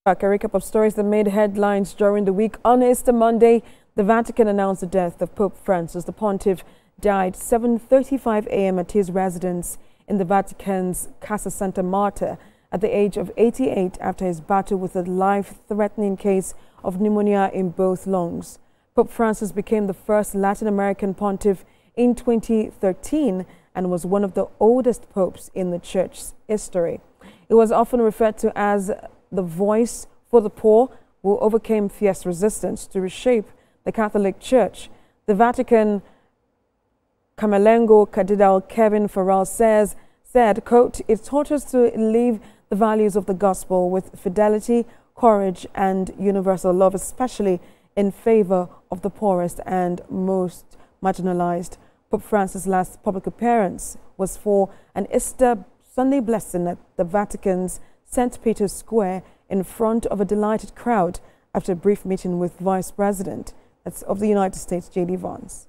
Back a recap of stories that made headlines during the week. On Easter Monday, the Vatican announced the death of Pope Francis. The pontiff died 7:35 a.m. at his residence in the Vatican's Casa Santa Marta at the age of 88 after his battle with a life-threatening case of pneumonia in both lungs. Pope Francis became the first Latin American pontiff in 2013 and was one of the oldest popes in the Church's history. He was often referred to as the voice for the poor who overcame fierce resistance to reshape the Catholic Church. The Vatican Camerlengo Cardinal Kevin Farrell said, quote, "It taught us to live the values of the gospel with fidelity, courage, and universal love, especially in favor of the poorest and most marginalized." Pope Francis' last public appearance was for an Easter Sunday blessing at the Vatican's St. Peter's Square in front of a delighted crowd after a brief meeting with Vice President of the United States, J.D. Vance.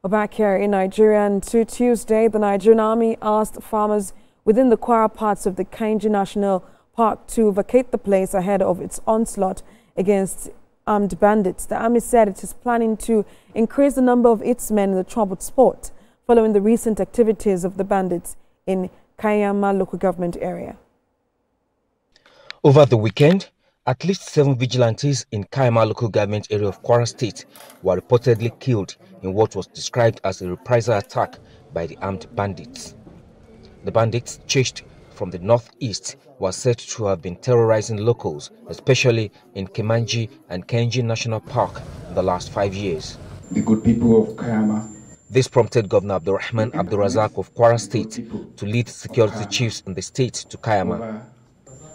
We're back here in Nigeria, and to Tuesday, the Nigerian Army asked farmers within the Kwara parts of the Kainji National Park to vacate the place ahead of its onslaught against armed bandits. The army said it is planning to increase the number of its men in the troubled spot following the recent activities of the bandits in Kayama local government area. Over the weekend, at least 7 vigilantes in Kayama local government area of Kwara State were reportedly killed in what was described as a reprisal attack by the armed bandits. The bandits, chased from the northeast, were said to have been terrorizing locals, especially in Kemanji and Kainji National Park in the last 5 years. The good people of Kayama. This prompted Governor Abdurrahman Abdurazak of Kwara State to lead security chiefs in the state to Kayama.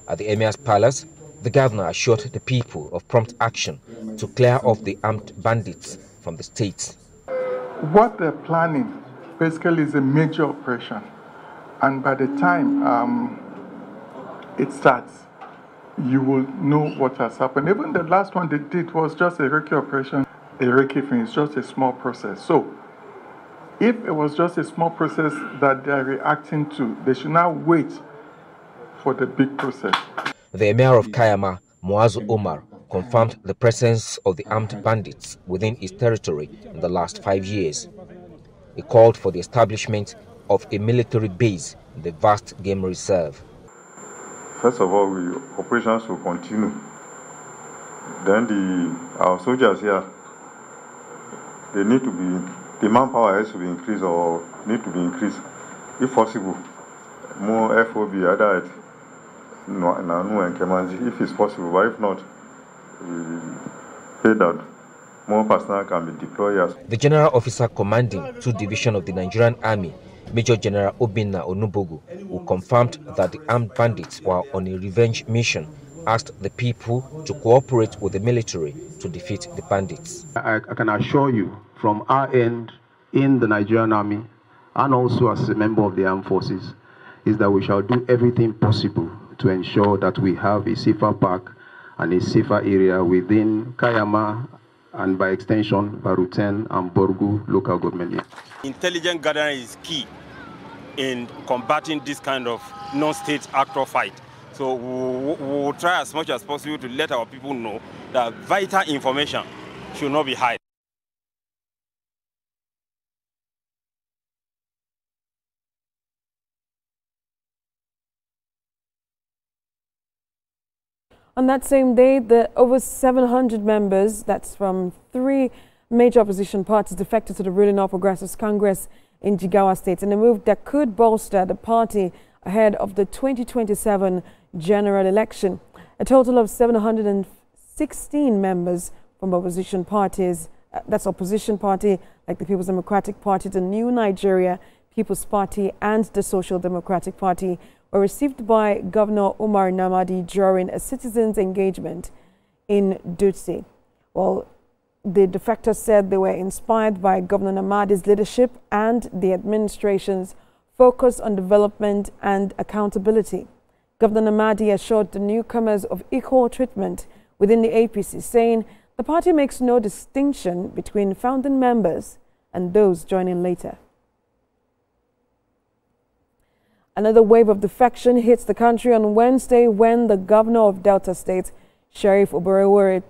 At the Emir's palace, the governor assured the people of prompt action to clear off the armed bandits from the state. What they're planning basically is a major operation, and by the time it starts, you will know what has happened. Even the last one they did was just a recce operation. A recce thing is just a small process. So if it was just a small process that they are reacting to, they should now wait for the big process. The Emir of Kayama, Muazu Omar, confirmed the presence of the armed bandits within his territory in the last 5 years. He called for the establishment of a military base in the vast game reserve. First of all, operations will continue. Then our soldiers here, they need to be, the manpower has to be increased or need to be increased. If possible, more FOB, either at Nanu and Kemanji, if it's possible, but if not, we pay that more personnel can be deployed. The general officer commanding 2 divisions of the Nigerian Army, Major General Obinna Onubogu, who confirmed that the armed bandits were on a revenge mission, asked the people to cooperate with the military to defeat the bandits. I can assure you from our end in the Nigerian Army and also as a member of the armed forces is that we shall do everything possible to ensure that we have a safer park and a safer area within Kayama and by extension Baruten and Borgu local government. Intelligent gathering is key in combating this kind of non-state actor fight. So we will try as much as possible to let our people know that vital information should not be hidden. On that same day, the over 700 members, that's from 3 major opposition parties, defected to the ruling All Progressives Congress in Jigawa State, in a move that could bolster the party ahead of the 2027 general election. A total of 716 members from opposition parties, that's opposition party like the People's Democratic Party, the New Nigeria People's Party, and the Social Democratic Party, were received by Governor Umar Namadi during a citizens' engagement in Dutse. Well, the defectors said they were inspired by Governor Namadi's leadership and the administration's focus on development and accountability. Governor Namadi assured the newcomers of equal treatment within the APC, saying the party makes no distinction between founding members and those joining later. Another wave of defection hits the country on Wednesday when the governor of Delta State, Sheriff Oborevwori,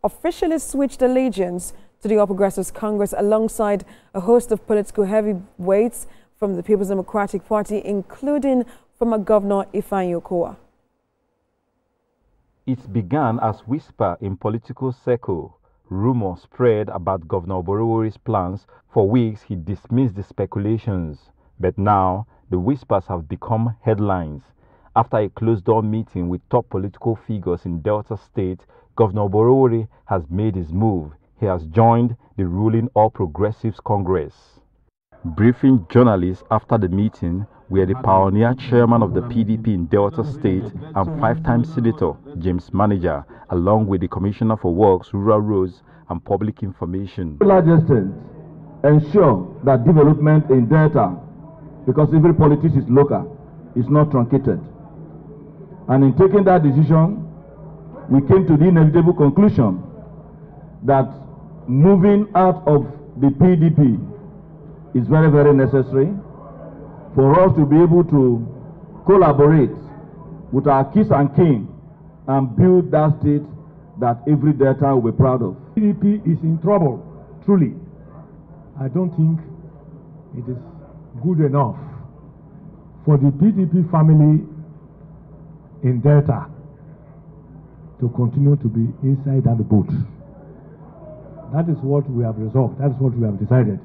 officially switched allegiance to the All Progressives Congress alongside a host of political heavyweights from the People's Democratic Party, including former Governor Ifeanyi Okowa. It began as whisper in political circle. Rumors spread about Governor Oborevwori's plans. For weeks, he dismissed the speculations. But now, the whispers have become headlines. After a closed-door meeting with top political figures in Delta State, Governor Oborevwori has made his move. He has joined the ruling All Progressives Congress. Briefing journalists after the meeting were the pioneer chairman of the PDP in Delta State and five-time Senator James Manager, along with the Commissioner for Works, Rural Roads and Public Information. To a large extent, ensure that development in Delta, because every politics is local, is not truncated. And in taking that decision, we came to the inevitable conclusion that moving out of the PDP is very, very necessary for us to be able to collaborate with our kith and kin and build that state that every Delta will be proud of. PDP is in trouble, truly. I don't think it is good enough for the PDP family in Delta to continue to be inside that boat. That is what we have resolved. That is what we have decided.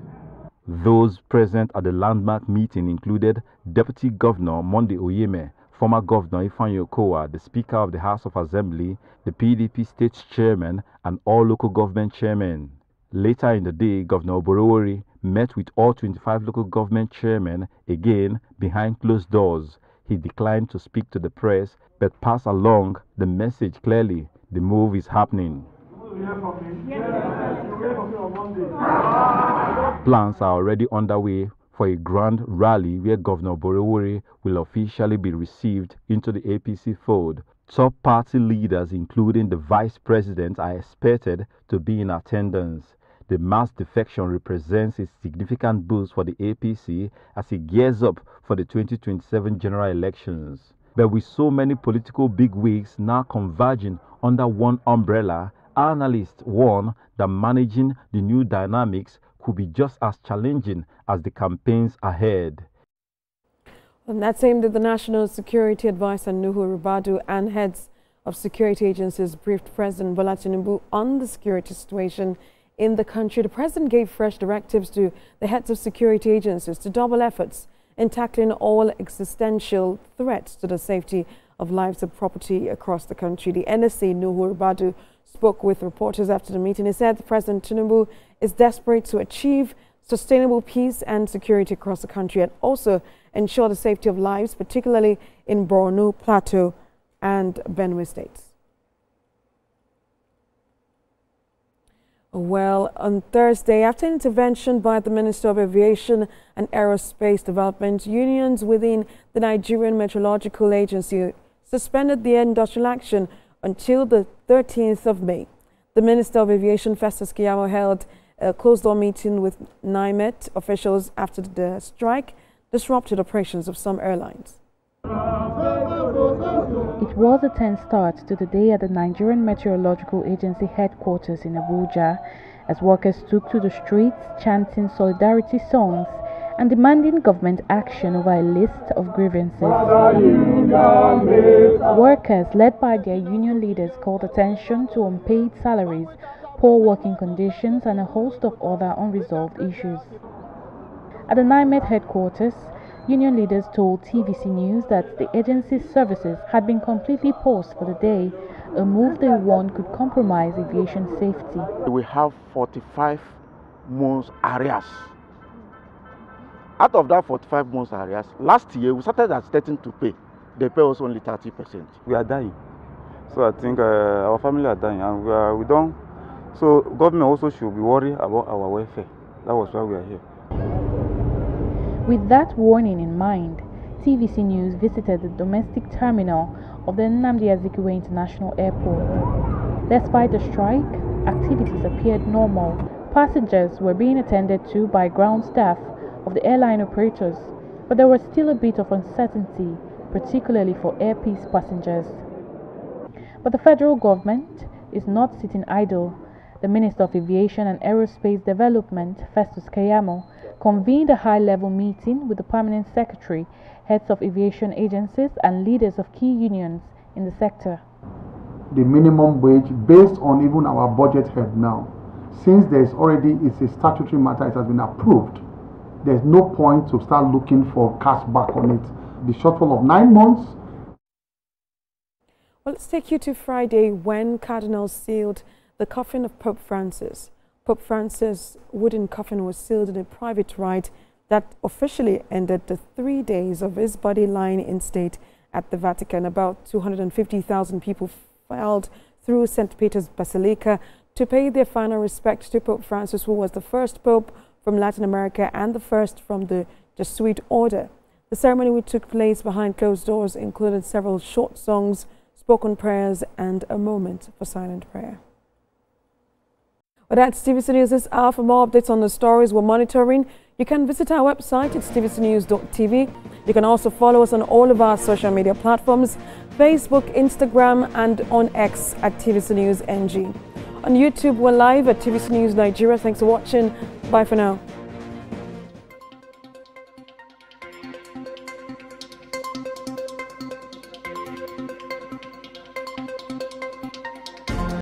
Those present at the landmark meeting included Deputy Governor Monday Oyeme, former Governor Ifeanyi Okowa, the Speaker of the House of Assembly, the PDP State Chairman, and all local government chairmen. Later in the day, Governor Oborevwori met with all 25 local government chairmen, again behind closed doors. He declined to speak to the press, but passed along the message clearly: the move is happening. Plans are already underway for a grand rally where Governor Oborevwori will officially be received into the APC fold. Top party leaders, including the Vice President, are expected to be in attendance. The mass defection represents a significant boost for the APC as it gears up for the 2027 general elections. But with so many political bigwigs now converging under one umbrella, analysts warn that managing the new dynamics could be just as challenging as the campaigns ahead. On that same day, the National Security Advisor Nuhu Ribadu and heads of security agencies briefed President Bola Tinubu on the security situation in the country. The president gave fresh directives to the heads of security agencies to double efforts in tackling all existential threats to the safety of lives and property across the country. The NSA Nuhu Ribadu spoke with reporters after the meeting. He said President Tinubu is desperate to achieve sustainable peace and security across the country and also ensure the safety of lives, particularly in Borno, Plateau, and Benue states. Well, on Thursday, after intervention by the Minister of Aviation and Aerospace Development, unions within the Nigerian Meteorological Agency suspended the industrial action until the 13th of May. The Minister of Aviation, Festus Keyamo, held a closed-door meeting with NIMET officials after the strike disrupted operations of some airlines. It was a tense start to the day at the Nigerian Meteorological Agency headquarters in Abuja as workers took to the streets chanting solidarity songs and demanding government action over a list of grievances. Workers, led by their union leaders, called attention to unpaid salaries, poor working conditions, and a host of other unresolved issues. At the NIMET headquarters, union leaders told TVC News that the agency's services had been completely paused for the day, a move they warned could compromise aviation safety. We have 45 months arrears. Out of that 45 months arrears, last year we started at starting to pay. They pay us only 30%. We are dying. So I think our family are dying and we don't. So government also should be worried about our welfare. That was why we are here. With that warning in mind, TVC News visited the domestic terminal of the Nnamdi Azikiwe International Airport. Despite the strike, activities appeared normal. Passengers were being attended to by ground staff of the airline operators. but there was still a bit of uncertainty, particularly for Air Peace passengers. But the federal government is not sitting idle. The Minister of Aviation and Aerospace Development, Festus Keyamo, convened a high-level meeting with the Permanent Secretary, heads of aviation agencies and leaders of key unions in the sector. The minimum wage based on even our budget head now, since there's already it's a statutory matter, it has been approved, there's no point to start looking for cash back on it. The shortfall of 9 months. Well, let's take you to Friday when Cardinals sealed the coffin of Pope Francis. Pope Francis' wooden coffin was sealed in a private rite that officially ended the 3 days of his body lying in state at the Vatican. About 250,000 people filed through St. Peter's Basilica to pay their final respect to Pope Francis, who was the first pope from Latin America and the first from the Jesuit order. The ceremony, which took place behind closed doors, included several short songs, spoken prayers, and a moment for silent prayer. Well, that's TVC News this hour. For more updates on the stories we're monitoring, you can visit our website at tvcnews.tv. You can also follow us on all of our social media platforms, Facebook, Instagram, and on X at TVC News NG. On YouTube, we're live at TVC News Nigeria. Thanks for watching. Bye for now.